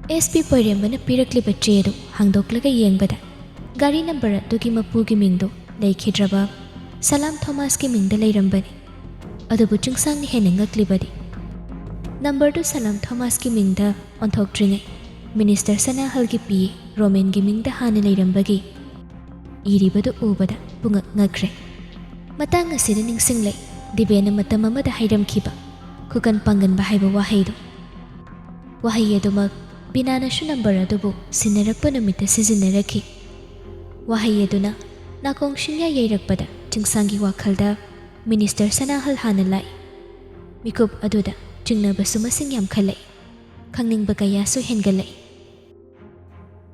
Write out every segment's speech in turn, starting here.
SP Poirembana pirakliba chedu hangdoklaga yengbada gari number adugi mapugi mingdo leikhidraba Salam Thomas ki mingda leirambani adubu chungsang ni hene ngaklibadi number du Salam Thomas ki mingda onthokdringai Minister Sanahal ki pi Roman ki mingda hane leirambagi iribadu ubada punga ngakre matang asida ningsinglai dibena matam amada hairamkhiba kukan pangan bahaiba wahaido wahai adumak binanashu number adubu sinarakpa namita sizinaraki wahai aduna nakongshingya yairakpada chingsangi wakhalda Minister Sanahal hana lai mikup aduda chingnabasu masing yam khalai khangningba kayasu hengalai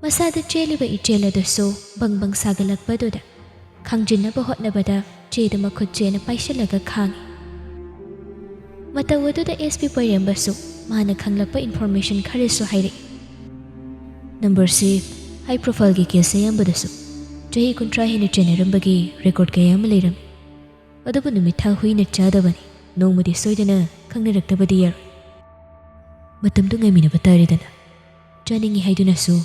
masada cheliba icheladusu bangbang sagalakpa aduda khangjinaba hotnabada cheda makhut chena paishalaga khangi matawaduda SP Poirembasu mana khanglakpa information kharisu haire number C high profile ki case yambadasu chahi kuntra hina chenerambagi record kaya ma leiram adabu numitha huina chadabani nongmadi soidana khangnaraktabadi yar matamdu ngamina bataridana chaningi haiduna su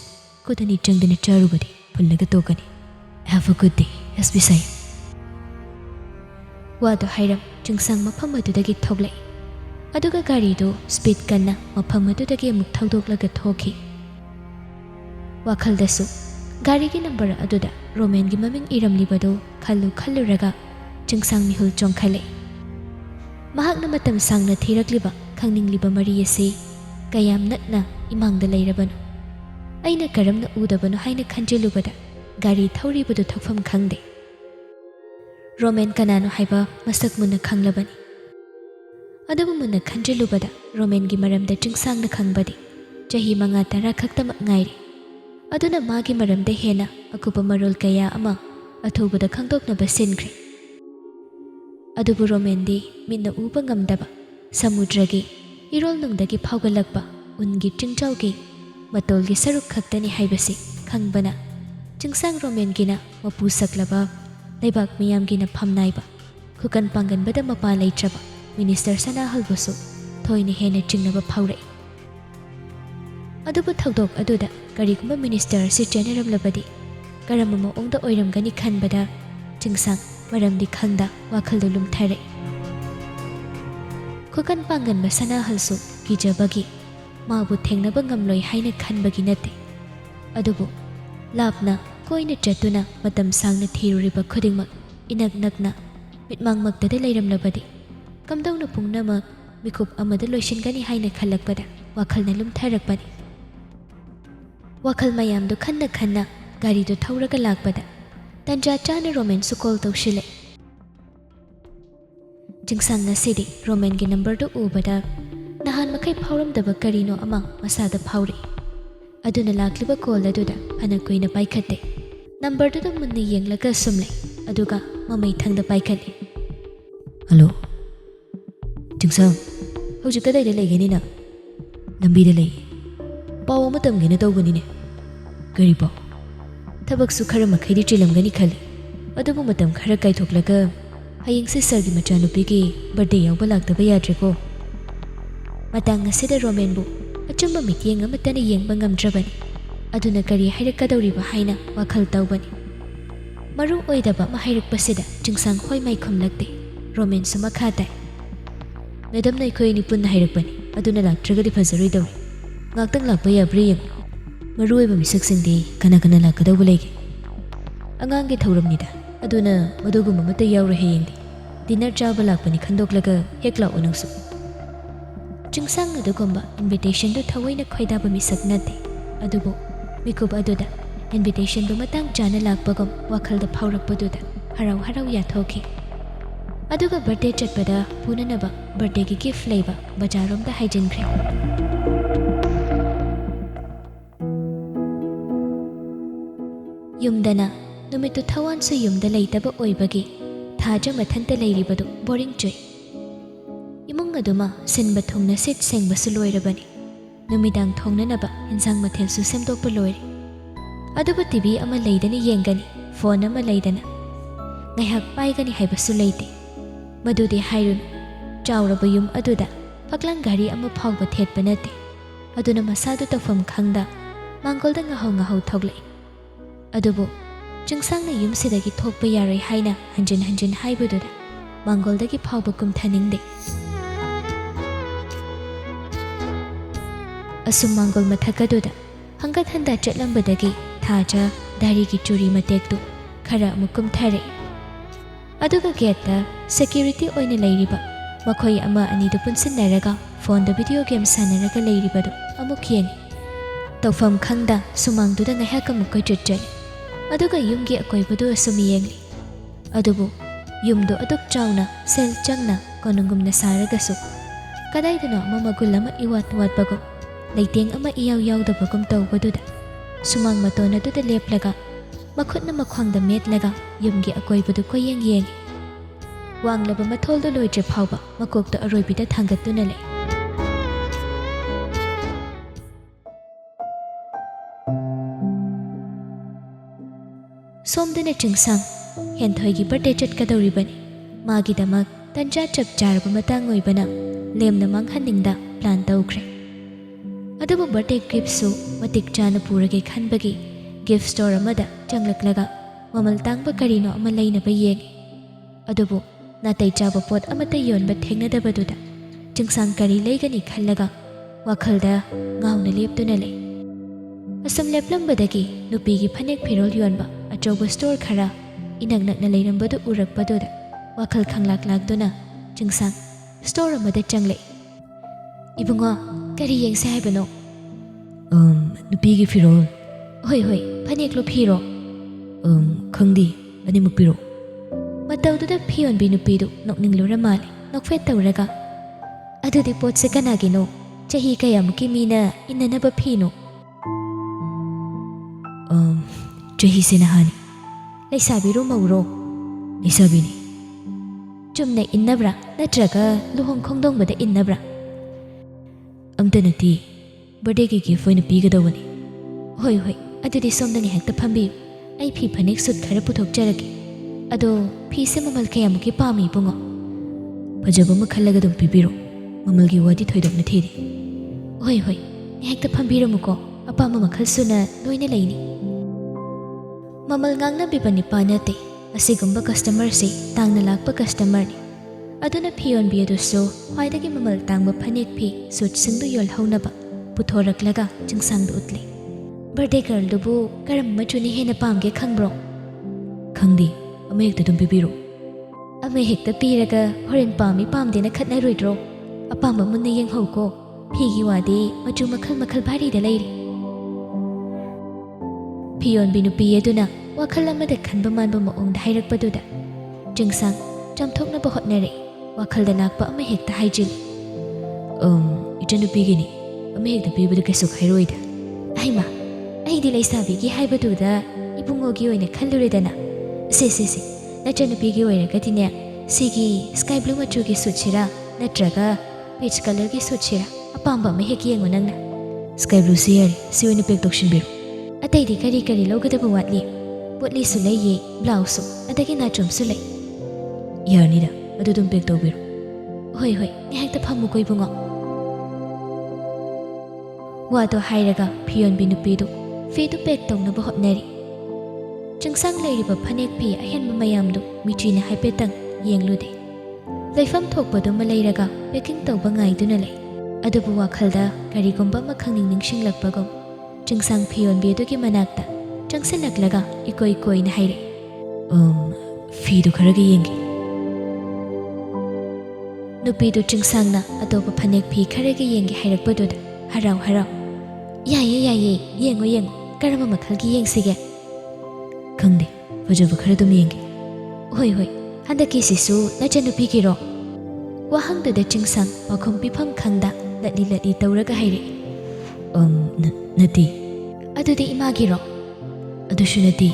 kodani changdana charubadi pullaga tokani have a good day SB Sai wado hairam chungsang mafam adudagi thoglai aduga gari do speed kanna mafam adudagi amuk thaudoklaga thoki wakhaldasu gari ki number aduda Roman gi maming iramlibado khallu raga chungsang mihul chongkhale mahakna matam sangna thirakliba khangningliba mari ase kayam natna imangda leirabanu aina karamna udabanu haina khanjelubada gari thauribadu thakfam khangde Roman kanano haiba masak munna khanglabani adabu munna khanjelubada Roman gi maramda chungsangna khangbadi chahi manga tara khaktama ngairi aduna magi maramda hena akupa marol kaya ama athubada khangdoknaba sinkre adubu Romendi minna uba ngamdaba samudragi irol nungdagi phaugalakpa ungi chingchaugi matolgi saruk khaktani haibasi khangbana chungsang Romengina mapu saklaba leibak miyamgina phamnaiba khukan panganbada mapa leitraba Minister Sanahal busu thoini hena chingnaba phaurai adubu thaudok aduda kariguma minister si general labadi karama maongda oiramgani khanbada chingsang maramdi khangda wakhaldu lumtharai khukan pangan ba Sanahal su kijabagi mabu thengnaba ngamloi haina khanbagi nate adubu lapna koina chatuna matam sangna thiruriba khudingmak inak nakna mitmang magtada leiramlabadi kamdawna pungnama mikup amada loishingani haina khalakpada wakhalna lumtharakpani wakhal mayamdu khanna gari do thauraga lakpada tanja chana Roman su call tawshile chingsang na sidi Roman gi number do ubada nahan makai phauram daba karino ama masada phauri aduna lakliba call aduda hana koina paikhatte number do munni yenglaga sumle aduga mamai thangda paikhatte hello chingsang hojik kadai de legeni na lambi de lei paw matam gina tawgani ne gari paw tabak su khara makhaidi chilamgani khali adubu matam khara kaithoklaga hayeng se sargi machanupi ki birthday yawba laktaba yadreko matang asida Roman bu achamba mityeng amatana yengba ngamdrabani aduna kari hairakadawriba haina wakhal tawbani maru oidaba mahairakpasida chingsang hoi mai khomlakte Roman su makha tai madam nai khoi ni punna hairakpani aduna laktragadi phazaroi dawri ngaktang lakpa yabri yeng maruoiba misaksingdi kana lakadawba lege angangi thauramnida aduna maduguma mata yawra heyengdi dinner chaba lakpani khandoklaga hekla onangsu chingsang adugumba invitation do thawaina khoidaba misak nate adubu mikup aduda invitation do matang chana lakpagum wakhalda phaurakpaduda harau yathoki aduga birthday chatpada punanaba birthday gi gift leiba bajaromda haijinkre yumdana numitu thawan su yumda leitaba oibagi thaja mathanta leiribadu boring choi imung aduma sinba thongna sit sengba su loirabani numidang thongnanaba insang mathel su semdokpa loire adubu TV ama leidani yengani phone ama leidana ngaihak paigani haibasu leite madudi hairun chawraba yum aduda faklang gari ama phawba thetpa nate ꯑꯗꯨꯅ ꯃꯁꯥꯗꯨ ꯇꯧꯐꯝ ꯈꯪꯗ ꯃꯥꯡꯒꯣꯜꯗ ꯉꯥꯍꯧ ꯊꯣꯛꯂꯛꯏ꯫ ꯑꯗꯨꯕꯨ ꯆꯤꯡꯁꯥꯡꯅ ꯌꯨꯝꯁꯤꯗꯒꯤ ꯊꯣꯛꯄ ꯌꯥꯔꯣꯏ ꯍꯥꯏꯅ ꯍꯟꯖꯤꯟ ꯍꯥꯏꯕꯗꯨꯗ ꯃꯥꯡꯒꯣꯜꯗꯒꯤ ꯐꯥꯎꯕ ꯀꯨꯝꯊꯅꯤꯡꯗꯦ꯫ ꯑꯁꯨꯝ ꯃꯥꯡꯒꯣꯜ ꯃꯊꯛ ꯑꯗꯨꯗ ꯍꯪꯒꯠ ꯍꯟꯗꯥ ꯆꯠꯂꯝꯕꯗꯒꯤ ꯊꯥꯖ ꯗꯥꯔꯤꯒꯤ ꯆꯨꯔꯤ ꯃꯇꯦꯛꯇꯨ ꯈꯔ ꯑꯃꯨꯛ ꯀꯨꯝꯊꯔꯛꯏ꯫ ꯑꯗꯨꯒ ꯒꯦꯠꯇ ꯁꯦꯀ꯭ꯌꯨꯔꯤꯇꯤ ꯑꯣꯏꯅ ꯂꯩꯔꯤꯕ ꯃꯈꯣꯏ ꯑꯃ ꯑꯅꯤꯗꯨ ꯄꯨꯟꯁꯤꯟꯅꯔꯒ ꯐꯣꯟꯗ ꯚꯤꯗꯤꯑꯣ ꯒꯦꯝ ꯁꯥꯟꯅꯔꯒ ꯂꯩꯔꯤꯕꯗꯨ ꯑꯃꯨꯛ ꯌꯦꯡꯉꯤ꯫ ꯇꯧꯐꯝ ꯈꯪꯗ ꯁꯨꯃꯥꯡꯗꯨꯗ ꯉꯥꯏꯍꯥꯛ ꯑꯃꯨꯛ ꯀꯣꯏꯆꯠ ꯆꯠꯂꯤ꯫ ꯑꯗꯨꯒ ꯌꯨꯝꯒꯤ ꯑꯀꯣꯏꯕꯗꯨ ꯑꯁꯨꯝ ꯌꯦꯡꯂꯤ꯫ ꯑꯗꯨꯕꯨ ꯌꯨꯝꯗꯨ ꯑꯗꯨꯛ ꯆꯥꯎꯅ ꯁꯦꯜ ꯆꯪꯅ ꯀꯣꯅꯨꯡꯒꯨꯝꯅ ꯁꯥꯔꯒꯁꯨ ꯀꯗꯥꯏꯗꯅꯣ ꯑꯃ ꯃꯒꯨꯟ ꯑꯃ ꯏꯋꯥꯠ ꯋꯥꯠꯄꯒꯨꯝ ꯂꯩꯇꯦꯡ ꯑꯃ ꯏꯌꯥꯎ ꯌꯥꯎꯗꯕꯒꯨꯝ ꯇꯧꯕꯗꯨꯗ ꯁꯨꯃꯥꯡ ꯃꯇꯣꯟ ꯑꯗꯨꯗ ꯂꯦꯞꯂꯒ ꯃꯈꯨꯠꯅ ꯃꯈ꯭ꯋꯥꯡꯗ ꯃꯦꯠꯂꯒ ꯌꯨꯝꯒꯤ ꯑꯀꯣꯏꯕꯗꯨ ꯀꯣꯏꯌꯦꯡ ꯌꯦꯡꯉꯤ꯫ ꯋꯥꯡꯂꯕ ꯃꯊꯣꯜꯗꯨ ꯂꯣꯏꯗ꯭ꯔꯤ ꯐꯥꯎꯕ ꯃꯀꯣꯛꯇ ꯑꯔꯣꯏꯕꯤꯗ ꯊꯥꯡꯒꯠꯇꯨꯅ ꯂꯩ꯫ ꯁꯣꯝꯗꯅ ꯆꯤꯡꯁꯥꯡ ꯍꯦꯟꯊꯣꯏꯒꯤ ꯕꯔꯊꯗꯦ ꯆꯠꯀꯗꯧꯔꯤꯕꯅꯤ꯫ ꯃꯥꯒꯤꯗꯃꯛ ꯇꯟꯖꯥ ꯆꯞ ꯆꯥꯔꯕ ꯃꯇꯥꯡ ꯑꯣꯏꯕꯅ ꯂꯦꯝꯅ ꯃꯥꯡꯍꯟꯅꯤꯡꯗ ꯄ꯭ꯂꯥꯟ ꯇꯧꯈ꯭ꯔꯦ꯫ ꯑꯗꯨꯕꯨ ꯕꯔꯊꯗꯦ ꯒꯤꯐꯠꯁꯨ ꯃꯇꯤꯛ ꯆꯥꯅ ꯄꯨꯔꯒꯦ ꯈꯟꯕꯒꯤ ꯒꯤꯐꯠ ꯁ꯭ꯇꯣꯔ ꯑꯃꯗ ꯆꯪꯂꯛꯂꯒ ꯃꯃꯜ ꯇꯥꯡꯕ ꯀꯔꯤꯅꯣ ꯑꯃ ꯂꯩꯅꯕ ꯌꯦꯡꯉꯤ꯫ ꯑꯗꯨꯕꯨ ꯅꯥꯇꯩ ꯆꯥꯕ ꯄꯣꯠ ꯑꯃꯠꯇ ꯌꯣꯟꯕ ꯊꯦꯡꯅꯗꯕꯗꯨꯗ ꯆꯤꯡꯁꯥꯡ ꯀꯔꯤ ꯂꯩꯒꯅꯤ ꯈꯜꯂꯒ ꯋꯥꯈꯜꯗ ꯉꯥꯎꯅ ꯂꯦꯞꯇꯨꯅ ꯂꯩ꯫ ꯑꯁꯨꯝ ꯂꯦꯞꯂꯝꯕꯗꯒꯤ ꯅꯨꯄꯤꯒꯤ ꯐꯅꯦꯛ ꯐꯤꯔꯣꯜ ꯌꯣꯟꯕ ꯑꯆꯧꯕ ꯁ꯭ꯇꯣꯔ ꯈꯔ ꯏꯅꯛ ꯅꯛꯅ ꯂꯩꯔꯝꯕꯗꯨ ꯎꯔꯛꯄꯗꯨꯗ ꯋꯥꯈꯜ ꯈꯪꯂꯥꯛꯇꯨꯅ ꯆꯤꯡꯁꯥꯡ ꯁ꯭ꯇꯣꯔ ꯑꯃꯗ ꯆꯪꯂꯛꯏ꯫ "ꯏꯕꯨꯡꯉꯣ, ꯀꯔꯤ ꯌꯦꯡꯁꯦ ꯍꯥꯏꯕꯅꯣ?" ꯅꯨꯄꯤꯒꯤ ꯐꯤꯔꯣꯜ." "ꯍꯣꯏ ꯐꯅꯦꯛꯂꯣ ꯐꯤꯔꯣ?" "ꯈꯪꯗꯦ, ꯑꯅꯤꯃꯛ ꯄꯤꯔꯛꯑꯣ." ꯃꯇꯧꯗꯨꯗ ꯐꯤ ꯌꯣꯟꯕꯤ ꯅꯨꯄꯤꯗꯨ ꯅꯣꯛꯅꯤꯡꯂꯨꯔ ꯃꯥꯜꯂꯦ꯫ ꯅꯣꯛꯐꯦꯠ ꯇꯧꯔꯒ, "ꯑꯗꯨꯗꯤ ꯄꯣꯠꯁꯦ ꯀꯅꯥꯒꯤꯅꯣ? ꯆꯍꯤ ꯀꯌꯥꯃꯨꯛꯀꯤ ꯃꯤꯅ ꯏꯟꯅꯅꯕ ꯐꯤꯅꯣ?" "ꯆꯍꯤꯁꯦ ꯅꯍꯥꯅꯤ." "ꯂꯩꯁꯥꯕꯤꯔꯣ ꯃꯧꯔꯣ?" "ꯂꯩꯁꯥꯕꯤꯅꯤ." "ꯆꯨꯝꯅ ꯏꯟꯅꯕ꯭ꯔꯥ ꯅꯠꯇ꯭ꯔꯒ ꯂꯨꯍꯣꯡ ꯈꯣꯡꯗꯣꯡꯕꯗ ꯏꯟꯅꯕ꯭ꯔꯥ?" "ꯑꯝꯇ ꯅꯠꯇꯦ, ꯕꯔꯊꯗꯦꯒꯤ ꯒꯤꯐꯠ ꯑꯣꯏꯅ ꯄꯤꯒꯗꯧꯕꯅꯤ." ꯍꯣꯏ ꯑꯗꯨꯗꯤ ꯁꯣꯝꯗ ꯉꯥꯏꯍꯥꯛꯇ ꯐꯝꯕꯤꯌꯨ, ꯑꯩ ꯐꯤ ꯐꯅꯦꯛ ꯁꯨꯠ ꯈꯔ ꯄꯨꯊꯣꯛꯆꯔꯒꯦ꯫ ꯑꯗꯣ ꯐꯤꯁꯦ ꯃꯃꯜ ꯀꯌꯥꯃꯨꯛꯀꯤ ꯄꯥꯝꯃꯤ ꯏꯕꯨꯡꯉꯣ?" "ꯐꯖꯕ ꯑꯃ ꯈꯜꯂꯒ ꯑꯗꯨꯝ ꯄꯤꯕꯤꯔꯣ, ꯃꯃꯜꯒꯤ ꯋꯥꯗꯤ ꯊꯣꯏꯗꯣꯛꯅ ꯊꯤꯗꯦ." ꯍꯣꯏ ꯉꯥꯏꯍꯥꯛꯇ ꯐꯝꯕꯤꯔꯝꯃꯨꯀꯣ, ꯑꯄꯥꯝꯕ ꯃꯈꯜ ꯁꯨꯅ ꯂꯣꯏꯅ ꯂꯩꯅꯤ." ꯃꯃꯜ ꯉꯥꯡꯅꯕꯤꯕ ꯅꯤꯄꯥ ꯅꯠꯇꯦ, ꯑꯁꯤꯒꯨꯝꯕ ꯀꯁꯇꯃꯔꯁꯤ ꯇꯥꯡꯅ ꯂꯥꯛꯄ ꯀꯁꯇꯃꯔꯅꯤ꯫ ꯑꯗꯨꯅ ꯐꯤꯌꯣꯟꯕꯤ ꯑꯗꯨꯁꯨ ꯈ꯭ꯋꯥꯏꯗꯒꯤ ꯃꯃꯜ ꯇꯥꯡꯕ ꯐꯅꯦꯛ ꯐꯤ ꯁꯨꯠꯁꯤꯡꯗꯨ ꯌꯣꯜꯍꯧꯅꯕ ꯄꯨꯊꯣꯔꯛꯂꯒ ꯆꯤꯡꯁꯥꯡꯗ ꯎꯠꯂꯤ꯫ "ꯕꯔꯊꯗꯦ ꯒꯔꯜꯗꯨꯕꯨ ꯀꯔꯝꯕ ꯃꯆꯨꯅ ꯍꯦꯟꯅ ꯄꯥꯝꯒꯦ ꯈꯪꯕ꯭ꯔꯣ?" "ꯈꯪꯗꯦ, ꯑꯃ ꯍꯦꯛꯇ ꯑꯗꯨꯝ ꯄꯤꯕꯤꯔꯣ." "ꯑꯃ ꯍꯦꯛꯇ ꯄꯤꯔꯒ ꯍꯣꯔꯦꯟ ꯄꯥꯝꯃꯤ ꯄꯥꯝꯗꯦꯅ ꯈꯠꯅꯔꯣꯏꯗ꯭ꯔꯣ? ꯑꯄꯥꯝꯕ ꯃꯨꯟꯅ ꯌꯦꯡꯍꯧꯀꯣ, ꯐꯤꯒꯤ ꯋꯥꯗꯤ ꯃꯆꯨ ꯃꯈꯜ ꯚꯥꯔꯤꯗ ꯂꯩꯔꯤ." ꯐꯤꯌꯣꯟꯕꯤ ꯅꯨꯄꯤ ꯑꯗꯨꯅ ꯋꯥꯈꯜ ꯑꯃꯗ ꯈꯟꯕ ꯃꯥꯟꯕ ꯃꯑꯣꯡꯗ ꯍꯥꯏꯔꯛꯄꯗꯨꯗ ꯆꯤꯡꯁꯥꯡ ꯆꯥꯝꯊꯣꯛꯅꯕ ꯍꯣꯠꯅꯔꯛꯏ꯫ ꯋꯥꯈꯜꯗ ꯂꯥꯛꯄ ꯑꯃ ꯍꯦꯛꯇ ꯍꯥꯏꯖꯤꯜꯂꯤ꯫ "ꯏꯆꯟꯅꯨꯄꯤꯒꯤꯅꯤ, ꯑꯃ ꯍꯦꯛꯇ ꯄꯤꯕꯗ ꯀꯩꯁꯨ ꯈꯥꯏꯔꯣꯏꯗ." "ꯍꯩꯃꯥ, ꯑꯩꯗꯤ ꯂꯩꯁꯥꯕꯤꯒꯤ ꯍꯥꯏꯕꯗꯨꯗ ꯏꯕꯨꯡꯉꯣꯒꯤ ꯑꯣꯏꯅ ꯈꯜꯂꯨꯔꯦꯗꯅ꯫ ꯁꯦ ꯅꯆꯟꯅꯨꯄꯤꯒꯤ ꯑꯣꯏꯔꯒꯗꯤꯅꯦ, ꯁꯤꯒꯤ ꯁ꯭ꯀꯥꯏ ꯕ꯭ꯂꯨ ꯃꯆꯨꯒꯤ ꯁꯨꯠꯁꯤꯔꯥ ꯅꯠꯇ꯭ꯔꯒ ꯄꯤꯆ ꯀꯂꯔꯒꯤ ꯁꯨꯠꯁꯤꯔꯥ? ꯑꯄꯥꯝꯕ ꯑꯃ ꯍꯦꯛ ꯌꯦꯡꯉꯣ ꯅꯪꯅ." "ꯁ꯭ꯀꯥꯏ ꯕ꯭ꯂꯨꯁꯤ ꯌꯥꯔꯦ, ꯁꯤ ꯑꯣꯏꯅ ꯄꯦꯛ ꯇꯧꯁꯤꯟꯕꯤꯔꯣ." "ꯑꯇꯩꯗꯤ ꯀꯔꯤ ꯂꯧꯒꯗꯕ ꯋꯥꯠꯂꯤ?" "ꯄꯣꯠꯂꯤꯁꯨ ꯂꯩꯌꯦ, ꯕ꯭ꯂꯥꯎꯁꯁꯨ, ꯑꯗꯒꯤ ꯅꯥꯆꯣꯝꯁꯨ ꯂꯩ." "ꯌꯥꯔꯅꯤꯗ, ꯑꯗꯨ ꯑꯗꯨꯝ ꯄꯦꯛ ꯇꯧꯕꯤꯔꯣ." ꯍꯣꯏ ꯉꯥꯏꯍꯥꯛꯇ ꯐꯝꯃꯨꯀꯣ ꯏꯕꯨꯡꯉꯣ." ꯋꯥꯗꯣ ꯍꯥꯏꯔꯒ ꯐꯤꯌꯣꯟꯕꯤ ꯅꯨꯄꯤꯗꯨ ꯐꯤꯗꯨ ꯄꯦꯛ ꯇꯧꯅꯕ ꯍꯣꯠꯅꯔꯤ꯫ ꯆꯤꯡꯁꯥꯡ ꯂꯩꯔꯤꯕ ꯐꯅꯦꯛ ꯐꯤ ꯑꯍꯦꯟꯕ ꯃꯌꯥꯝꯗꯨ ꯃꯤꯆꯤꯅ ꯍꯥꯏꯐꯦꯠꯇꯪ ꯌꯦꯡꯂꯨꯗꯦ꯫ ꯂꯩꯐꯝ ꯊꯣꯛꯄꯗꯨꯃ ꯂꯩꯔꯒ ꯄꯦꯀꯤꯡ ꯇꯧꯕ ꯉꯥꯏꯗꯨꯅ ꯂꯩ꯫ ꯑꯗꯨꯕꯨ ꯋꯥꯈꯜꯗ ꯀꯔꯤꯒꯨꯝꯕ ꯑꯃ ꯅꯤꯡꯁꯤꯡꯂꯛꯄꯒꯨꯝ ꯆꯤꯡꯁꯥꯡ ꯐꯤꯌꯣꯟꯕꯤ ꯑꯗꯨꯒꯤ ꯃꯅꯥꯛꯇ ꯆꯪꯁꯤꯜꯂꯛꯂꯒ ꯏꯀꯣꯏ ꯀꯣꯏꯅ ꯍꯥꯏꯔꯛꯏ꯫ "ꯐꯤꯗꯨ ꯈꯔꯒ ꯌꯦꯡꯒꯦ." ꯅꯨꯄꯤꯗꯨ ꯆꯤꯡꯁꯥꯡꯅ ꯑꯇꯣꯞꯄ ꯐꯅꯦꯛ ꯐꯤ ꯈꯔꯒ ꯌꯦꯡꯒꯦ ꯍꯥꯏꯔꯛꯄꯗꯨꯗ ꯍꯔꯥꯎ "ꯌꯥꯏꯌꯦ, ꯌꯦꯡꯉꯣ, ꯀꯔꯝꯕ ꯃꯈꯜꯒꯤ ꯌꯦꯡꯁꯤꯒꯦ?" "ꯈꯪꯗꯦ, ꯐꯖꯕ ꯈꯔ ꯑꯗꯨꯝ ꯌꯦꯡꯒꯦ." ꯍꯣꯏ ꯍꯟꯗꯛꯀꯤꯁꯤꯁꯨ ꯅꯆꯟꯅꯨꯄꯤꯒꯤꯔꯣ?" ꯋꯥꯍꯪꯗꯨꯗ ꯆꯤꯡꯁꯥꯡ ꯄꯥꯎꯈꯨꯝ ꯄꯤꯐꯝ ꯈꯪꯗ ꯂꯠꯂꯤ ꯇꯧꯔꯒ ꯍꯥꯏꯔꯛꯏ꯫ "ꯅꯠꯇꯦ." "ꯑꯗꯨꯗꯤ ꯏꯃꯥꯒꯤꯔꯣ?" "ꯑꯗꯨꯁꯨ ꯅꯠꯇꯦ."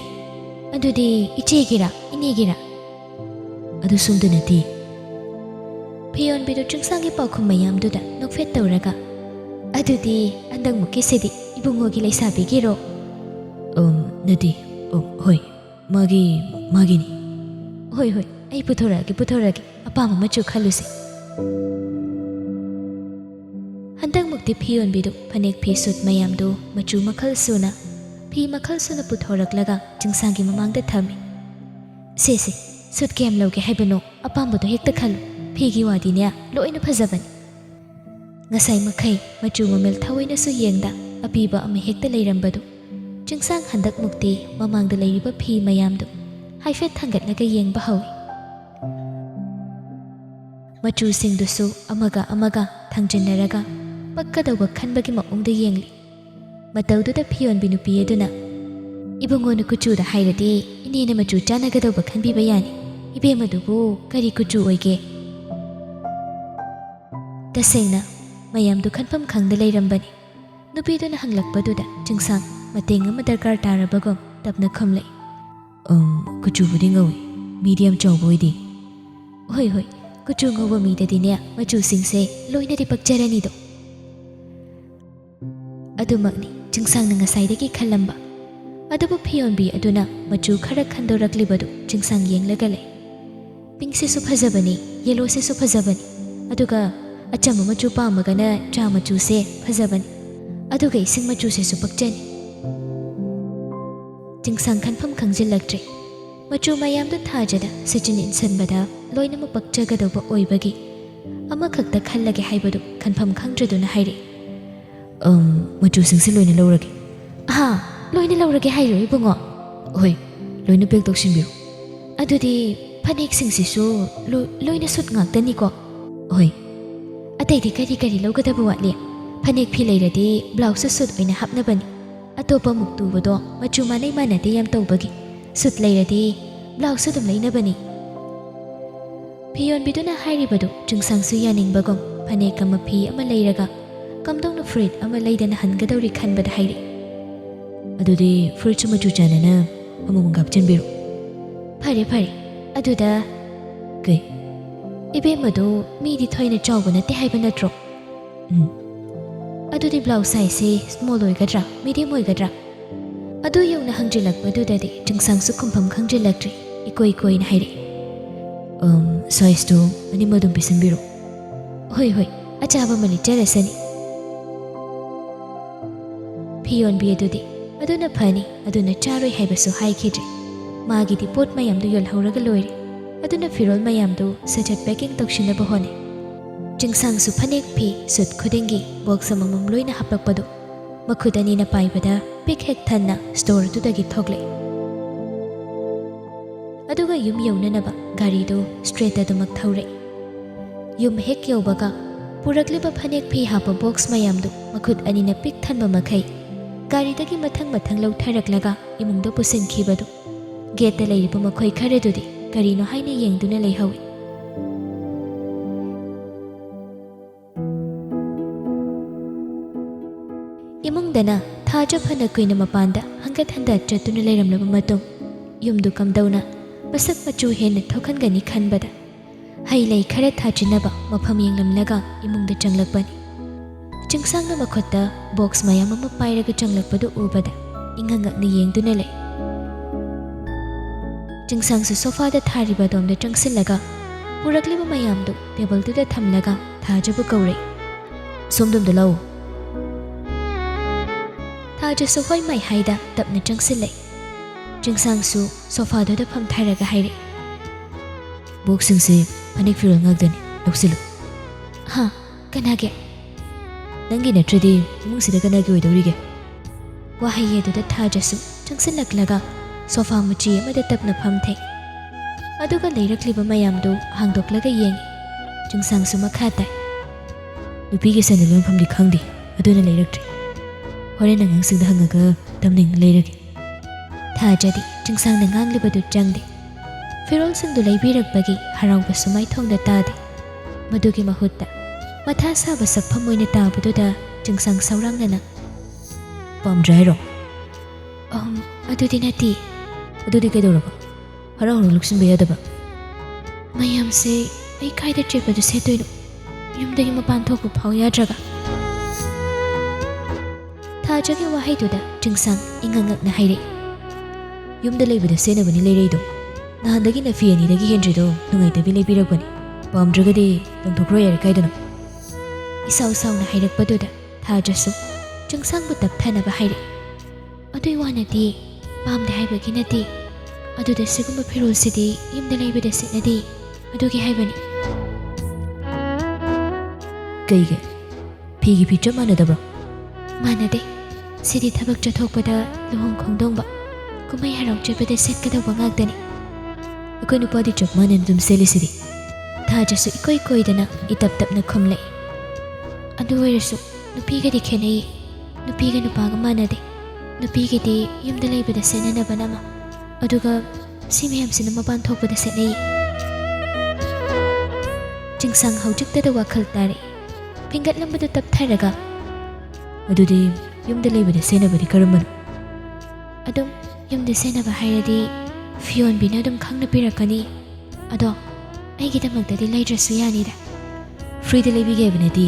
"ꯑꯗꯨꯗꯤ ꯏꯆꯦꯒꯤꯔꯥ ꯏꯅꯦꯒꯤꯔꯥ?" "ꯑꯗꯨꯁꯨ ꯑꯝꯇ ꯅꯠꯇꯦ." ꯐꯤꯌꯣꯟꯕꯤꯗꯨ ꯆꯤꯡꯁꯥꯡꯒꯤ ꯄꯥꯎꯈꯨꯝ ꯃꯌꯥꯝꯗꯨꯗ ꯅꯣꯛꯐꯦꯠ ꯇꯧꯔꯒ, "ꯑꯗꯨꯗꯤ ꯍꯟꯗꯛꯃꯨꯛꯀꯤꯁꯤꯗꯤ ꯏꯕꯨꯡꯉꯣꯒꯤ ꯂꯩꯁꯥꯕꯤꯒꯤꯔꯣ?" "ꯅꯠꯇꯦ, ꯍꯣꯏ, ꯃꯥꯒꯤꯅꯤ." ꯍꯣꯏ ꯑꯩ ꯄꯨꯊꯣꯔꯛꯑꯒꯦ, ꯑꯄꯥꯝꯕ ꯃꯆꯨ ꯈꯜꯂꯨꯁꯤ." ꯍꯟꯗꯛ ꯑꯗꯨꯃꯛꯇꯤ ꯐꯤꯌꯣꯟꯕꯤꯗꯨ ꯐꯅꯦꯛ ꯐꯤ ꯁꯨꯠ ꯃꯌꯥꯝꯗꯨ ꯃꯆꯨ ꯃꯈꯜ ꯁꯨꯅ ꯐꯤ ꯃꯈꯜ ꯁꯨꯅ ꯄꯨꯊꯣꯔꯛꯂꯒ ꯆꯤꯡꯁꯥꯡꯒꯤ ꯃꯃꯥꯡꯗ ꯊꯝꯃꯤ. ꯁꯦ ꯁꯨꯠ ꯀꯌꯥꯝ ꯂꯧꯒꯦ ꯍꯥꯏꯕꯅꯣ? ꯑꯄꯥꯝꯕꯗꯣ ꯍꯦꯛꯇ ꯈꯜꯂꯨ. ꯐꯤꯒꯤ ꯋꯥꯗꯤꯅꯦ ꯂꯣꯏꯅ ꯐꯖꯕꯅꯤ. ꯉꯁꯥꯏ ꯃꯈꯩ ꯃꯆꯨ ꯃꯃꯦꯜ ꯊꯑꯣꯏꯅꯁꯨ ꯌꯦꯡꯗ ꯑꯄꯤꯕ ꯑꯃ ꯍꯦꯛꯇ ꯂꯩꯔꯝꯕꯗꯨ ꯆꯤꯡꯁꯥꯡ ꯍꯟꯗꯛꯃꯨꯛꯇꯤ ꯃꯃꯥꯡꯗ ꯂꯩꯔꯤꯕ ꯐꯤ ꯃꯌꯥꯝꯗꯨ ꯍꯥꯏꯐꯦꯠ ꯊꯥꯡꯒꯠꯂꯒ ꯌꯦꯡꯕ ꯍꯧꯏ. ꯃꯆꯨꯁꯤꯡꯗꯨꯁꯨ ꯑꯃꯒ ꯑꯃꯒ ꯊꯥꯡꯖꯤꯟꯅꯔꯒ ꯄꯛꯀꯗꯧꯕ ꯈꯟꯕꯒꯤ ꯃꯑꯣꯡꯗ ꯌꯦꯡꯂꯤ. ꯃꯇꯧꯗꯨꯗ ꯐꯤꯌꯣꯟꯕꯤ ꯅꯨꯄꯤ ꯑꯗꯨꯅ ꯏꯕꯨꯡꯉꯣꯅ ꯀꯨꯆꯨꯗ ꯍꯥꯏꯔꯗꯤ ꯏꯅꯦꯅ ꯃꯆꯨ ꯆꯥꯟꯅꯒꯗꯧꯕ ꯈꯟꯕꯤꯕ ꯌꯥꯅꯤ. ꯏꯕꯦꯝꯃꯗꯨꯕꯨ ꯀꯔꯤ ꯀꯨꯆꯨ ꯑꯣꯏꯒꯦ? ꯇꯁꯦꯡꯅ ꯃꯌꯥꯝꯗꯨ ꯈꯟꯐꯝ ꯈꯪꯗ ꯂꯩꯔꯝꯕꯅꯤ. ꯅꯨꯄꯤꯗꯨꯅ ꯍꯪꯂꯛꯄꯗꯨꯗ ꯆꯤꯡꯁꯥꯡ ꯃꯇꯦꯡ ꯑꯃ ꯗꯔꯀꯥꯔ ꯇꯥꯔꯕꯒꯨꯝ ꯇꯞꯅ ꯈꯨꯝꯂꯛꯏ. ꯀꯨꯆꯨꯕꯨꯗꯤ ꯉꯧꯏ, ꯃꯤꯗꯤꯌꯝ ꯆꯥꯎꯕ ꯑꯣꯏꯗꯦ. ꯍꯣꯏ ꯀꯨꯆꯨ ꯉꯧꯕ ꯃꯤꯗꯗꯤꯅꯦ ꯃꯆꯨꯁꯤꯡꯁꯦ ꯂꯣꯏꯅꯗꯤ ꯄꯛꯆꯔꯅꯤꯗꯣ. ꯑꯗꯨꯃꯛꯅꯤ ꯆꯤꯡꯁꯥꯡꯅ ꯉꯁꯥꯏꯗꯒꯤ ꯈꯜꯂꯝꯕ. ꯑꯗꯨꯕꯨ ꯐꯤꯌꯣꯟꯕꯤ ꯑꯗꯨꯅ ꯃꯆꯨ ꯈꯔ ꯈꯟꯗꯣꯔꯛꯂꯤꯕꯗꯨ ꯆꯤꯡꯁꯥꯡ ꯌꯦꯡꯂꯒ ꯂꯩ. ꯄꯤꯡꯁꯤꯁꯨ ꯐꯖꯕꯅꯤ, ꯌꯦꯂꯣꯁꯤꯁꯨ ꯐꯖꯕꯅꯤ. ꯑꯗꯨꯒ ꯑꯆꯝꯕ ꯃꯆꯨ ꯄꯥꯝꯃꯒꯅ ꯆꯥ ꯃꯆꯨꯁꯦ ꯐꯖꯕꯅꯤ. ꯑꯗꯨꯒ ꯏꯁꯤꯡ ꯃꯆꯨꯁꯤꯁꯨ ꯄꯛꯆꯅꯤ. ꯆꯤꯡꯁꯥꯡ ꯈꯟꯐꯝ ꯈꯪꯖꯤꯜꯂꯛꯇ꯭ꯔꯦ. ꯃꯆꯨ ꯃꯌꯥꯝꯗꯨ ꯊꯥꯖꯗ ꯁꯤꯆꯤꯟ ꯏꯟꯁꯤꯟꯕꯗ ꯂꯣꯏꯅꯃꯛ ꯄꯛꯆꯒꯗꯧꯕ ꯑꯣꯏꯕꯒꯤ ꯑꯃꯈꯛꯇ ꯈꯜꯂꯒꯦ ꯍꯥꯏꯕꯗꯨ ꯈꯟꯐꯝ ꯈꯪꯗ꯭ꯔꯗꯨꯅ ꯍꯥꯏꯔꯛꯏ. ꯃꯆꯨꯁꯤꯡꯁꯦ ꯂꯣꯏꯅ ꯂꯧꯔꯒꯦ. ꯂꯣꯏꯅ ꯂꯧꯔꯒꯦ ꯍꯥꯏꯔꯣ ꯏꯕꯨꯡꯉꯣ? ꯍꯣꯏ, ꯂꯣꯏꯅ ꯄꯦꯛ ꯇꯧꯁꯤꯟꯕꯤꯔꯣ. ꯑꯗꯨꯗꯤ ꯐꯅꯦꯛꯁꯤꯡꯁꯤꯁꯨ ꯂꯣꯏꯅ ꯁꯨꯠ ꯉꯥꯛꯇꯅꯤꯀꯣ? ꯍꯣꯏ. ꯑꯇꯩꯗꯤ ꯀꯔꯤ ꯂꯧꯒꯗꯕ ꯋꯥꯠꯂꯤ? ꯐꯅꯦꯛ ꯐꯤ ꯂꯩꯔꯗꯤ ꯕ꯭ꯂꯥꯎꯁꯁꯨ ꯁꯨꯠ ꯑꯣꯏꯅ ꯍꯥꯞꯅꯕꯅꯤ. ꯑꯇꯣꯞꯄ ꯃꯨꯛ ꯇꯨꯕꯗꯣ ꯃꯆꯨ ꯃꯥꯟꯅꯗꯦ ꯌꯥꯝ ꯇꯧꯕꯒꯤ ꯁꯨꯠ ꯂꯩꯔꯗꯤ ꯕ꯭ꯂꯥꯎꯁꯁꯨ ꯑꯗꯨꯝ ꯂꯩꯅꯕꯅꯤ. ꯐꯤꯌꯣꯟꯕꯤꯗꯨꯅ ꯍꯥꯏꯔꯤꯕꯗꯨ ꯆꯤꯡꯁꯥꯡꯁꯨ ꯌꯥꯅꯤꯡꯕꯒꯨꯝ ꯐꯅꯦꯛ ꯑꯃ ꯐꯤ ꯑꯃ ꯂꯩꯔꯒ ꯀꯝꯗꯧꯅ ꯐꯨꯔꯤꯠ ꯑꯃ ꯂꯩꯗꯅ ꯍꯟꯒꯗꯧꯔꯤ ꯈꯟꯕꯗ ꯍꯥꯏꯔꯛꯏ. ꯑꯗꯨꯗꯤ ꯐꯨꯔꯤꯠꯁꯨ ꯃꯆꯨ ꯆꯥꯟꯅꯅ ꯑꯃꯃꯝ ꯍꯥꯞꯆꯤꯟꯕꯤꯔꯣ. ꯐꯔꯦ. ꯑꯗꯨꯗ ꯀꯩ? ꯏꯕꯦꯝꯃꯗꯣ ꯃꯤꯗꯤ ꯊꯣꯏꯅ ꯆꯥꯎꯕ ꯅꯠꯇꯦ ꯍꯥꯏꯕ ꯅꯠꯇ꯭ꯔꯣ? ꯑꯗꯨꯗꯤ ꯕ꯭ꯂꯥꯎꯁ ꯁꯥꯏꯖꯁꯦ ꯁ꯭ꯃꯣꯜ ꯑꯣꯏꯒꯗ꯭ꯔꯥ, ꯃꯤꯗꯤꯌꯝ ꯑꯣꯏꯒꯗ꯭ꯔꯥ? ꯑꯗꯨ ꯌꯧꯅ ꯍꯪꯖꯤꯜꯂꯛꯄꯗꯨꯗꯗꯤ ꯆꯤꯡꯁꯥꯡꯁꯨ ꯈꯨꯝꯐꯝ ꯈꯪꯖꯤꯜꯂꯛꯇ꯭ꯔꯦ. ꯏꯀꯣꯏ ꯀꯣꯏꯅ ꯍꯥꯏꯔꯛꯏ. ꯁꯥꯏꯖꯇꯨ ꯑꯅꯤꯃꯛ ꯑꯗꯨꯝ ꯄꯤꯁꯤꯟꯕꯤꯔꯣ. ꯍꯣꯏ, ꯑꯆꯥꯕ ꯑꯃ ꯂꯤꯠꯆꯔꯁꯅꯤ. ꯐꯤꯌꯣꯟꯕꯤ ꯑꯗꯨꯗꯤ ꯑꯗꯨꯅ ꯐꯅꯤ, ꯑꯗꯨꯅ ꯆꯥꯔꯣꯏ ꯍꯥꯏꯕꯁꯨ ꯍꯥꯏꯈꯤꯗ꯭ꯔꯦ. ꯃꯥꯒꯤꯗꯤ ꯄꯣꯠ ꯃꯌꯥꯝꯗꯨ ꯌꯣꯜꯍꯧꯔꯒ ꯂꯣꯏꯔꯦ. ꯑꯗꯨꯅ ꯐꯤꯔꯣꯜ ꯃꯌꯥꯝꯗꯨ ꯁꯠ ꯄꯦꯀꯤꯡ ꯇꯧꯁꯤꯟꯅꯕ ꯍꯣꯠꯅꯩ. ꯆꯤꯡꯁꯥꯡꯁꯨ ꯐꯅꯦꯛ ꯐꯤ ꯁꯨꯠ ꯈꯨꯗꯤꯡꯒꯤ ꯕꯣꯛꯁ ꯑꯃꯃꯝ ꯂꯣꯏꯅ ꯍꯥꯞꯂꯛꯄꯗꯨ ꯃꯈꯨꯠ ꯑꯅꯤꯅ ꯄꯥꯏꯕꯗ ꯄꯤꯛ ꯍꯦꯛ ꯊꯟꯅ ꯁ꯭ꯇꯣꯔ ꯑꯗꯨꯗꯒꯤ ꯊꯣꯛꯂꯛꯏ. ꯑꯗꯨꯒ ꯌꯨꯝ ꯌꯧꯅꯅꯕ ꯒꯥꯔꯤꯗꯨ ꯁ꯭ꯇ꯭ꯔꯦꯠ ꯑꯗꯨꯃꯛ ꯊꯧꯔꯛꯏ. ꯌꯨꯝ ꯍꯦꯛ ꯌꯧꯕꯒ ꯄꯨꯔꯛꯂꯤꯕ ꯐꯅꯦꯛ ꯐꯤ ꯍꯥꯞꯄ ꯕꯣꯛꯁ ꯃꯌꯥꯝꯗꯨ ꯃꯈꯨꯠ ꯑꯅꯤꯅ ꯄꯤꯛ ꯊꯟꯕ ꯃꯈꯩ ꯒꯥꯔꯤꯗꯒꯤ ꯃꯊꯪ ꯂꯧꯊꯔꯛꯂꯒ ꯏꯃꯨꯡꯗ ꯄꯨꯁꯤꯟꯈꯤꯕꯗꯨ ꯒꯦꯠꯇ ꯂꯩꯔꯤꯕ ꯃꯈꯣꯏ ꯈꯔꯗꯨꯗꯤ ꯀꯔꯤꯅꯣ ꯍꯥꯏꯅ ꯌꯦꯡꯗꯨꯅ ꯂꯩꯍꯧꯏ. ꯏꯃꯨꯡꯗꯅ ꯊꯥꯖ ꯐꯅ ꯀꯨꯏꯅ ꯃꯄꯥꯟꯗ ꯍꯟꯒꯠ ꯍꯟꯗ ꯆꯠꯇꯨꯅ ꯂꯩꯔꯝꯂꯕ ꯃꯇꯨꯡ ꯌꯨꯝꯗꯨ ꯀꯝꯗꯧꯅ ꯃꯁꯛ ꯃꯆꯨ ꯍꯦꯟꯅ ꯊꯣꯛꯍꯟꯒꯅꯤ ꯈꯟꯕꯗ ꯍꯩ ꯂꯩ ꯈꯔ ꯊꯥꯖꯤꯟꯅꯕ ꯃꯐꯝ ꯌꯦꯡꯂꯝꯂꯒ ꯏꯃꯨꯡꯗ ꯆꯪꯂꯛꯄꯅꯤ. ꯆꯤꯡꯁꯥꯡꯅ ꯃꯈꯨꯠꯇ ꯕꯣꯛꯁ ꯃꯌꯥꯝ ꯑꯃ ꯄꯥꯏꯔꯒ ꯆꯪꯂꯛꯄꯗꯨ ꯎꯕꯗ ꯏꯪꯉꯛꯅ ꯌꯦꯡꯗꯨꯅ ꯂꯩ. ꯆꯤꯡꯁꯥꯡꯁꯨ ꯁꯣꯐꯥꯗ ꯊꯥꯔꯤꯕ ꯑꯗꯣꯝꯗ ꯆꯪꯁꯤꯜꯂꯒ ꯄꯨꯔꯛꯂꯤꯕ ꯃꯌꯥꯝꯗꯨ ꯇꯦꯕꯜꯗꯨꯗ ꯊꯝꯂꯒ ꯊꯥꯖꯕꯨ ꯀꯧꯔꯛꯏ. ꯁꯣꯝꯗꯣꯝꯗ ꯂꯥꯛꯎ. ꯊꯥꯖꯁꯨ ꯍꯣꯏ ꯃꯥꯏ ꯍꯥꯏꯗ ꯇꯞꯅ ꯆꯪꯁꯤꯜꯂꯛꯏ. ꯆꯤꯡꯁꯥꯡꯁꯨ ꯁꯣꯐꯥꯗꯨꯗ ꯐꯝꯊꯔꯒ ꯍꯥꯏꯔꯛꯏ. ꯕꯣꯛꯁꯤꯡꯁꯦ ꯐꯅꯦꯛ ꯐꯤꯔꯣꯜ ꯉꯥꯛꯇꯅꯤ, ꯂꯧꯁꯤꯜꯂꯨ. ꯀꯅꯥꯒꯤ? ꯅꯪꯒꯤ ꯅꯠꯇ꯭ꯔꯗꯤ ꯏꯃꯨꯡꯁꯤꯗ ꯀꯅꯥꯒꯤ ꯑꯣꯏꯗꯧꯔꯤꯒꯦ? ꯋꯥꯍꯩ ꯑꯗꯨꯗ ꯊꯥꯖꯁꯨ ꯆꯪꯁꯤꯜꯂꯛꯂꯒ ꯁꯣꯐꯥ ꯃꯆꯤ ꯑꯃꯗ ꯇꯞꯅ ꯐꯝꯊꯩ. ꯑꯗꯨꯒ ꯂꯩꯔꯛꯂꯤꯕ ꯃꯌꯥꯝꯗꯨ ꯍꯥꯡꯗꯣꯛꯂꯒ ꯌꯦꯡꯉꯤ. ꯆꯤꯡꯁꯥꯡꯁꯨ ꯃꯈꯥ ꯇꯥꯏ. ꯅꯨꯄꯤꯒꯤ ꯁꯦꯟꯗꯜ ꯌꯣꯟꯐꯝꯗꯤ ꯈꯪꯗꯦ, ꯑꯗꯨꯅ ꯂꯩꯔꯛꯇ꯭ꯔꯦ. ꯍꯣꯔꯦꯟ ꯑꯉꯥꯡꯁꯤꯡꯗ ꯍꯪꯉꯒ ꯇꯝꯅꯤꯡꯅ ꯂꯩꯔꯒꯦ. ꯊꯥꯖꯗꯤ ꯆꯤꯡꯁꯥꯡꯅ ꯉꯥꯡꯂꯤꯕꯗꯨ ꯆꯪꯗꯦ. ꯐꯤꯔꯣꯜꯁꯤꯡꯗꯨ ꯂꯩꯕꯤꯔꯛꯄꯒꯤ ꯍꯔꯥꯎꯕꯁꯨ ꯃꯥꯏꯊꯣꯡꯗ ꯇꯥꯗꯦ. ꯃꯗꯨꯒꯤ ꯃꯍꯨꯠꯇ ꯃꯊꯥ ꯁꯥꯕ ꯁꯛꯐꯝ ꯑꯣꯏꯅ ꯇꯥꯕꯗꯨꯗ ꯆꯤꯡꯁꯥꯡ ꯁꯧꯔꯥꯡꯅꯅ ꯄꯥꯝꯗ꯭ꯔꯦ ꯍꯥꯏꯔꯣ? ꯑꯗꯨꯗꯤ ꯅꯠꯇꯦ. ꯑꯗꯨꯗꯤ ꯀꯩꯗꯧꯔꯕ? ꯍꯔꯥꯎ ꯂꯧꯁꯤꯟꯕ ꯌꯥꯗꯕ? ꯃꯌꯥꯝꯁꯦ ꯑꯩ ꯀꯥꯏꯗ ꯆꯦꯠꯄꯗꯨ ꯁꯦꯠꯇꯣꯏꯅꯣ? ꯌꯨꯝꯗꯒꯤ ꯃꯄꯥꯟ ꯊꯣꯛꯄ ꯐꯥꯎ ꯌꯥꯗ꯭ꯔꯒ. ꯊꯥꯖꯒꯤ ꯋꯥꯍꯩꯗꯨꯗ ꯆꯤꯡꯁꯥꯡ ꯏꯪꯉꯛꯅ ꯍꯥꯏꯔꯛꯏ. ꯌꯨꯝꯗ ꯂꯩꯕꯗ ꯁꯦꯠꯅꯕꯅꯤ ꯂꯩꯔꯛꯏꯗꯣ. ꯅꯍꯥꯟꯗꯒꯤꯅ ꯐꯤ 2ꯗꯒꯤ ꯍꯦꯟꯗ꯭ꯔꯤꯗꯣ ꯅꯨꯡꯉꯥꯏꯇꯕꯤ ꯂꯩꯕꯤꯔꯛꯄꯅꯤ. ꯄꯥꯝꯗ꯭ꯔꯒꯗꯤ ꯂꯪꯊꯣꯛꯈ꯭ꯔꯣ ꯌꯥꯔꯦ, ꯀꯥꯏꯗꯅꯣ? ꯏꯁꯥꯎ ꯁꯥꯎꯅ ꯍꯥꯏꯔꯛꯄꯗꯨꯗ ꯊꯥꯖꯁꯨ ꯆꯤꯡꯁꯥꯡꯕꯨ ꯇꯞꯊꯅꯕ ꯍꯥꯏꯔꯛꯏ꯫ ꯑꯗꯨꯏ ꯋꯥꯅꯗꯤ ꯄꯥꯝꯗꯦ ꯍꯥꯏꯕꯒꯤ ꯅꯠꯇꯦ, ꯑꯗꯨꯗ ꯁꯤꯒꯨꯝꯕ ꯐꯤꯔꯣꯜꯁꯤꯗꯤ ꯌꯨꯝꯗ ꯂꯩꯕꯗ ꯁꯦꯠꯅꯗꯦ, ꯑꯗꯨꯒꯤ ꯍꯥꯏꯕꯅꯤ꯫ ꯀꯩꯒꯤ? ꯐꯤꯒꯤ ꯐꯤ ꯆꯞ ꯃꯥꯟꯅꯗꯕ꯭ꯔꯣ? ꯃꯥꯟꯅꯗꯦ, ꯁꯤꯗꯤ ꯊꯕꯛ ꯆꯠꯊꯣꯛꯄꯗ, ꯂꯨꯍꯣꯡ ꯈꯣꯡꯗꯣꯡꯕ, ꯀꯨꯝꯍꯩ ꯍꯔꯥꯎ ꯆꯠꯄꯗ ꯁꯦꯠꯀꯗꯧꯕ ꯉꯥꯛꯇꯅꯤ꯫ ꯑꯩꯈꯣꯏ ꯅꯨꯄꯥꯗꯤ ꯆꯞ ꯃꯥꯟꯅꯅ ꯑꯗꯨꯝ ꯁꯦꯠꯂꯤꯁꯤꯗꯤ꯫ ꯊꯥꯖꯁꯨ ꯏꯀꯣꯏ ꯀꯣꯏꯗꯅ ꯏꯇꯞ ꯇꯞꯅ ꯈꯨꯝꯂꯛꯏ꯫ ꯑꯗꯨ ꯑꯣꯏꯔꯁꯨ ꯅꯨꯄꯤꯒꯗꯤ ꯈꯦꯠꯅꯩꯌꯦ, ꯅꯨꯄꯤꯒ ꯅꯨꯄꯥꯒ ꯃꯥꯟꯅꯗꯦ꯫ ꯅꯨꯄꯤꯒꯤꯗꯤ ꯌꯨꯝꯗ ꯂꯩꯕꯗ ꯁꯦꯠꯅꯅꯕꯅ ꯑꯃ, ꯑꯗꯨꯒ ꯁꯤ ꯃꯌꯥꯝꯁꯤꯅ ꯃꯄꯥꯟ ꯊꯣꯛꯄꯗ ꯁꯦꯠꯅꯩꯌꯦ꯫ ꯆꯤꯡꯁꯥꯡ ꯍꯧꯖꯤꯛꯇꯗ ꯋꯥꯈꯜ ꯇꯥꯔꯛꯏ꯫ ꯐꯤꯡꯒꯠꯂꯝꯕꯗꯨ ꯇꯞꯊꯔꯒ, ꯑꯗꯨꯗꯤ ꯌꯨꯝꯗ ꯂꯩꯕꯗ ꯁꯦꯠꯅꯕꯗꯤ ꯀꯔꯝꯕꯅꯣ? ꯑꯗꯨꯝ ꯌꯨꯝꯗ ꯁꯦꯠꯅꯕ ꯍꯥꯏꯔꯗꯤ ꯐꯤꯌꯣꯟꯕꯤꯅ ꯑꯗꯨꯝ ꯈꯪꯅ ꯄꯤꯔꯛꯀꯅꯤ, ꯑꯗꯣ ꯑꯩꯒꯤꯗꯃꯛꯇꯗꯤ ꯂꯩꯗ꯭ꯔꯁꯨ ꯌꯥꯅꯤꯗ꯫ ꯐ꯭ꯔꯤꯗ ꯂꯩꯕꯤꯒꯦ ꯍꯥꯏꯕ ꯅꯠꯇꯦ,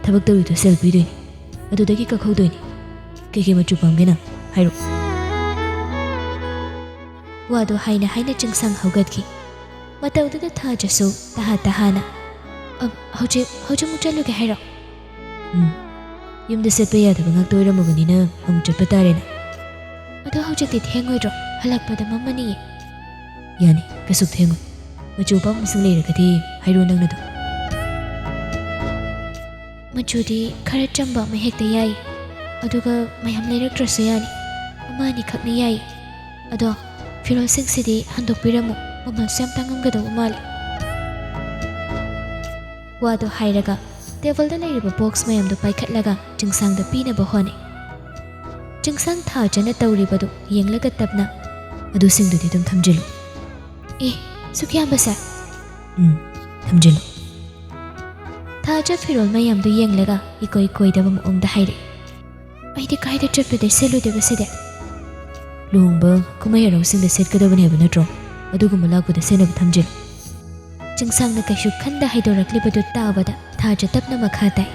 ꯊꯕꯛ ꯇꯧꯔꯤꯗꯣ ꯁꯦꯜ ꯄꯤꯗꯣꯏꯅꯤ, ꯑꯗꯨꯗꯒꯤ ꯀꯛꯍꯧꯗꯣꯏꯅꯤ꯫ ꯀꯩꯀꯩ ꯃꯆꯨ ꯄꯥꯝꯒꯦ ꯅꯪ ꯍꯥꯏꯔꯛꯑꯣ꯫ ꯋꯥꯗꯨ ꯍꯥꯏꯅ ꯍꯥꯏꯅ ꯆꯤꯡꯁꯥꯡ ꯍꯧꯒꯠꯈꯤ꯫ ꯃꯇꯧꯗꯨꯗ ꯊꯥꯖꯁꯨ ꯇꯍꯥꯅ, ꯍꯧꯖꯤꯛꯃꯨꯛ ꯆꯠꯂꯨꯒꯦ ꯍꯥꯏꯔꯣ? ꯌꯨꯝꯗ ꯁꯦꯠꯄ ꯌꯥꯗꯕ ꯉꯥꯛꯇ ꯑꯣꯏꯔꯝꯃꯕꯅꯤꯅ ꯑꯃꯨꯛ ꯆꯠꯄ ꯇꯥꯔꯦꯅ꯫ ꯑꯗꯣ ꯍꯧꯖꯤꯛꯇꯤ ꯊꯦꯡꯉꯣꯏꯗ꯭ꯔꯣ? ꯍꯜꯂꯛꯄꯗ ꯃꯝꯃꯅꯤꯌꯦ꯫ ꯌꯥꯅꯤ, ꯀꯩꯁꯨ ꯊꯦꯡꯉꯣꯏ꯫ ꯃꯆꯨ ꯑꯄꯥꯝꯕꯁꯤꯡ ꯂꯩꯔꯒꯗꯤ ꯍꯥꯏꯔꯣ ꯅꯪꯅꯗꯣ꯫ ꯃꯆꯨꯗꯤ ꯈꯔ ꯆꯝꯕ ꯑꯃ ꯍꯦꯛꯇ ꯌꯥꯏ, ꯑꯗꯨꯒ ꯃꯌꯥꯝ ꯂꯩꯔꯛꯇ꯭ꯔꯁꯨ ꯌꯥꯅꯤ, ꯑꯃ ꯑꯅꯤ ꯈꯛꯅ ꯌꯥꯏ꯫ ꯑꯗꯣ ꯐꯤꯔꯣꯜꯁꯤꯡꯁꯤꯗꯤ ꯍꯟꯗꯣꯛꯄꯤꯔꯝꯃꯨ, ꯃꯃꯜꯁꯨ ꯌꯥꯝ ꯇꯥꯡꯉꯝꯒꯗꯧꯕ ꯃꯥꯜꯂꯤ꯫ ꯋꯥꯗꯨ ꯍꯥꯏꯔꯒ ꯇꯦꯕꯜꯗ ꯂꯩꯔꯤꯕ ꯕꯣꯛꯁ ꯃꯌꯥꯝꯗꯨ ꯄꯥꯏꯈꯠꯂꯒ ꯆꯤꯡꯁꯥꯡꯗ ꯄꯤꯅꯕ ꯍꯣꯠꯅꯩ꯫ ꯆꯤꯡꯁꯥꯡ ꯊꯥꯖꯅ ꯇꯧꯔꯤꯕꯗꯨ ꯌꯦꯡꯂꯒ ꯇꯞꯅ, ꯑꯗꯨꯁꯤꯡꯗꯨꯗꯤ ꯑꯗꯨꯝ ꯊꯝꯖꯤꯜꯂꯨ꯫ ꯑꯦ, ꯁꯨꯛ ꯌꯥꯝꯕꯁꯦ? ꯊꯝꯖꯤꯜꯂꯨ꯫ ꯊꯥꯖ ꯐꯤꯔꯣꯜ ꯃꯌꯥꯝꯗꯨ ꯌꯦꯡꯂꯒ ꯏꯀꯣꯏ ꯀꯣꯏꯗꯕ ꯃꯑꯣꯡꯗ ꯍꯥꯏꯔꯛꯏ꯫ ꯑꯩꯗꯤ ꯀꯥꯏꯗ ꯆꯠꯄꯗꯩ ꯁꯦꯠꯂꯨꯗꯣꯏꯕ ꯁꯤꯗꯤ? ꯂꯨꯍꯣꯡꯕ ꯀꯨꯝꯍꯩ ꯍꯔꯥꯎꯁꯤꯡꯗ ꯁꯦꯠꯀꯗꯕꯅꯤ ꯍꯥꯏꯕ ꯅꯠꯇ꯭ꯔꯣ? ꯑꯗꯨꯒꯨꯝꯕ ꯂꯥꯛꯄꯗ ꯁꯦꯠꯅꯕ ꯊꯝꯖꯤꯜꯂꯨ꯫ ꯆꯤꯡꯁꯥꯡꯅ ꯀꯩꯁꯨ ꯈꯟꯗ ꯍꯥꯏꯗꯣꯔꯛꯂꯤꯕꯗꯨ ꯇꯥꯕꯗ ꯊꯥꯖ ꯇꯞꯅ ꯃꯈꯥ ꯇꯥꯏ꯫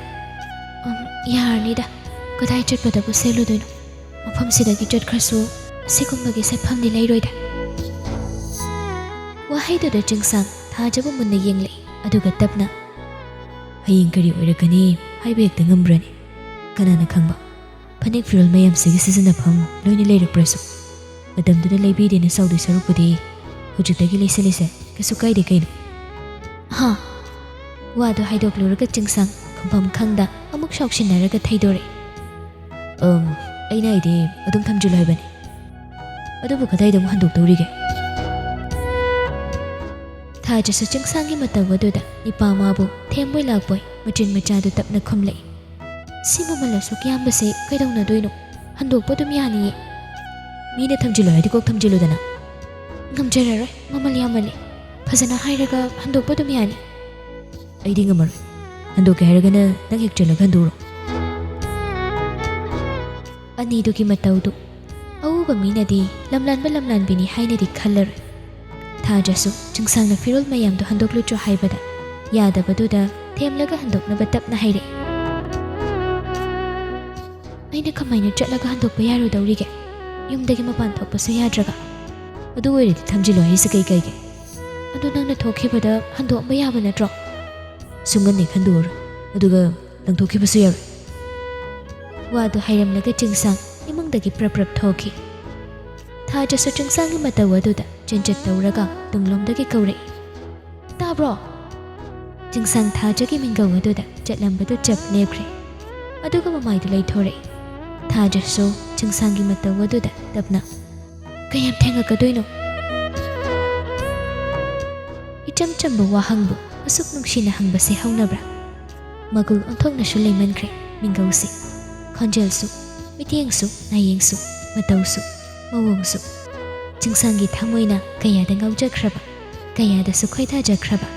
ꯌꯥꯔꯅꯤꯗ, ꯀꯗꯥꯏ ꯆꯠꯄꯗꯕꯨ ꯁꯦꯠꯂꯨꯗꯣꯏꯅꯣ? ꯃꯐꯝꯁꯤꯗꯒꯤ ꯆꯠꯈ꯭ꯔꯁꯨ ꯑꯁꯤꯒꯨꯝꯕꯒꯤ ꯁꯦꯠꯐꯝꯗꯤ ꯂꯩꯔꯣꯏꯗ꯫ ꯋꯥꯍꯩꯗꯨꯗ ꯆꯤꯡꯁꯥꯡ ꯊꯥꯖꯕꯨ ꯃꯨꯟꯅ ꯌꯦꯡꯂꯛꯏ, ꯑꯗꯨꯒ ꯇꯞꯅ, ꯍꯌꯦꯡ ꯀꯔꯤ ꯑꯣꯏꯔꯛꯀꯅꯤ ꯍꯥꯏꯕ ꯍꯦꯛꯇ ꯉꯝꯕ꯭ꯔꯅꯤ? ꯀꯅꯥꯅ ꯈꯪꯕ, ꯐꯅꯦꯛ ꯐꯤꯔꯣꯜ ꯃꯌꯥꯝꯁꯤꯒꯤ ꯁꯤꯖꯤꯟꯅꯐꯝ ꯂꯣꯏꯅ ꯂꯩꯔꯛꯄ꯭ꯔꯁꯨ? ꯃꯇꯝꯗꯨꯗ ꯂꯩꯕꯤꯗꯦꯅ ꯁꯥꯎꯗꯣꯏ ꯁꯔꯨꯛꯄꯨꯗꯤ ꯍꯧꯖꯤꯛꯇꯒꯤ ꯂꯩꯁꯤꯜꯂꯤꯁꯦ ꯀꯩꯁꯨ ꯀꯥꯏꯗꯦ ꯀꯩꯅꯣ? ꯋꯥꯗꯨ ꯍꯥꯏꯗꯣꯛꯂꯨꯔꯒ ꯆꯤꯡꯁꯥꯡ ꯈꯨꯝꯐꯝ ꯈꯪꯗ ꯑꯃꯨꯛ ꯁꯥꯎꯁꯤꯟꯅꯔꯒ ꯊꯩꯗꯣꯔꯛꯏ꯫ ꯑꯩꯅ ꯍꯥꯏꯗꯤ ꯑꯗꯨꯝ ꯊꯝꯖꯤꯜꯂꯨ ꯍꯥꯏꯕꯅꯤ꯫ ꯑꯗꯨꯕꯨ ꯀꯗꯥꯏꯗ ꯑꯃꯨꯛ ꯍꯟꯗꯣꯛꯇꯧꯔꯤꯒꯦ? ꯊꯥꯖꯁꯨ ꯆꯤꯡꯁꯥꯡꯒꯤ ꯃꯇꯧ ꯑꯗꯨꯗ ꯏꯄꯥꯃꯥꯕꯨ ꯊꯦꯝꯕꯣꯏ ꯂꯥꯛꯄꯣꯏ ꯃꯆꯤꯟ ꯃꯆꯥꯗꯨ ꯇꯞꯅ ꯈꯨꯝꯂꯛꯏ꯫ ꯁꯤ ꯃꯃꯜ ꯑꯁꯨꯛ ꯌꯥꯝꯕꯁꯦ ꯀꯩꯗꯧꯅꯗꯣꯏꯅꯣ? ꯍꯟꯗꯣꯛꯄ ꯑꯗꯨꯝ ꯌꯥꯅꯤꯌꯦ꯫ ꯃꯤꯅ ꯊꯝꯖꯤꯜꯂꯨ ꯍꯥꯏꯗꯤ ꯀꯣꯛ ꯊꯝꯖꯤꯜꯂꯨꯗꯅ꯫ ꯉꯝꯖꯔꯔꯣꯏ, ꯃꯃꯜ ꯌꯥꯝꯃꯜꯂꯤ, ꯐꯖꯅ ꯍꯥꯏꯔꯒ ꯍꯟꯗꯣꯛꯄ ꯑꯗꯨꯝ ꯌꯥꯅꯤ꯫ ꯑꯩꯗꯤ ꯉꯝꯃꯔꯣꯏ, ꯍꯟꯗꯣꯛꯀꯦ ꯍꯥꯏꯔꯒꯅ ꯅꯪ ꯍꯦꯛ ꯆꯠꯂꯒ ꯍꯟꯗꯣꯛꯎꯔꯣ꯫ ꯑꯅꯤꯗꯨꯒꯤ ꯃꯇꯧꯗꯨ ꯑꯎꯕ ꯃꯤꯅꯗꯤ ꯂꯝꯂꯥꯟꯕ ꯂꯝꯂꯥꯟꯕꯤꯅꯤ ꯍꯥꯏꯅꯗꯤ ꯈꯜꯂꯔꯣꯏ꯫ ꯊꯥꯖꯁꯨ ꯆꯤꯡꯁꯥꯡꯅ ꯐꯤꯔꯣꯜ ꯃꯌꯥꯝꯗꯨ ꯍꯟꯗꯣꯛꯂꯨꯆꯣ ꯍꯥꯏꯕꯗ ꯌꯥꯗꯕꯗꯨꯗ ꯊꯦꯝꯂꯒ ꯍꯟꯗꯣꯛꯅꯕ ꯇꯞꯅ ꯍꯥꯏꯔꯛꯏ꯫ ꯑꯩꯅ ꯀꯃꯥꯏꯅ ꯆꯠꯂꯒ ꯍꯟꯗꯣꯛꯄ ꯌꯥꯔꯣꯏꯗꯧꯔꯤꯒꯦ? ꯌꯨꯝꯗꯒꯤ ꯃꯄꯥꯟ ꯊꯣꯛꯄꯁꯨ ꯌꯥꯗ꯭ꯔꯒ꯫ ꯑꯗꯨ ꯑꯣꯏꯔꯗꯤ ꯊꯝꯖꯤꯜꯂꯣ ꯍꯥꯏꯁꯦ ꯀꯩ ꯀꯥꯏꯒꯦ? ꯑꯗꯨ ꯅꯪꯅ ꯊꯣꯛꯈꯤꯕꯗ ꯍꯟꯗꯣꯛꯑꯝꯕ ꯌꯥꯕ ꯅꯠꯇ꯭ꯔꯣ? ꯁꯨꯡꯉꯟꯅꯤ ꯈꯟꯗꯣꯛꯑꯔꯣꯏ, ꯑꯗꯨꯒ ꯂꯪꯊꯣꯛꯈꯤꯕꯁꯨ ꯌꯥꯔꯣꯏ꯫ ꯋꯥꯗꯨ ꯍꯥꯏꯔꯝꯂꯒ ꯆꯤꯡꯁꯥꯡ ꯏꯃꯨꯡꯗꯒꯤ ꯄ꯭ꯔꯞ ꯊꯣꯛꯈꯤ꯫ ꯊꯥꯖꯁꯨ ꯆꯤꯡꯁꯥꯡꯒꯤ ꯃꯇꯧ ꯑꯗꯨꯗ ꯆꯦꯟꯆꯠ ꯇꯧꯔꯒ ꯇꯨꯡꯂꯣꯝꯗꯒꯤ ꯀꯧꯔꯛꯏ꯫ ꯇꯥꯕ꯭ꯔꯣ? ꯆꯤꯡꯁꯥꯡ ꯊꯥꯖꯒꯤ ꯃꯤꯡꯒꯧ ꯑꯗꯨꯗ ꯆꯠꯂꯝꯕꯗꯨ ꯆꯞ ꯂꯦꯞꯈ꯭ꯔꯦ, ꯑꯗꯨꯒ ꯃꯃꯥꯏꯗꯨ ꯂꯩꯊꯣꯔꯛꯏ꯫ ꯊꯥꯖꯁꯨ ꯆꯤꯡꯁꯥꯡꯒꯤ ꯃꯇꯧ ꯑꯗꯨꯗ ꯇꯞꯅ, ꯀꯌꯥꯝ ꯊꯦꯡꯉꯛꯀꯗꯣꯏꯅꯣ? ꯏꯆꯝ ꯆꯝꯕ ꯋꯥꯍꯪꯕꯨ ꯑꯁꯨꯛ ꯅꯨꯡꯁꯤꯅ ꯍꯪꯕꯁꯦ ꯍꯧꯅꯕ꯭ꯔꯥ? ꯃꯒꯨꯜ ꯑꯣꯟꯊꯣꯛꯅꯁꯨ ꯂꯩꯃꯟꯈ꯭ꯔꯦ ꯃꯤꯡꯒꯧꯁꯤ, ꯈꯣꯟꯖꯦꯜꯁꯨ, ꯃꯤꯠꯌꯦꯡꯁꯨ, ꯅꯥꯌꯦꯡꯁꯨ, ꯃꯇꯧꯁꯨ, ꯃꯑꯣꯡꯁꯨ꯫ ꯆꯤꯡꯁꯥꯡꯒꯤ ꯊꯃꯣꯏꯅ ꯀꯌꯥꯗ ꯉꯥꯎꯖꯈ꯭ꯔꯕ, ꯀꯌꯥꯗꯁꯨ ꯈꯣꯏꯗꯥꯖꯈ꯭ꯔꯕ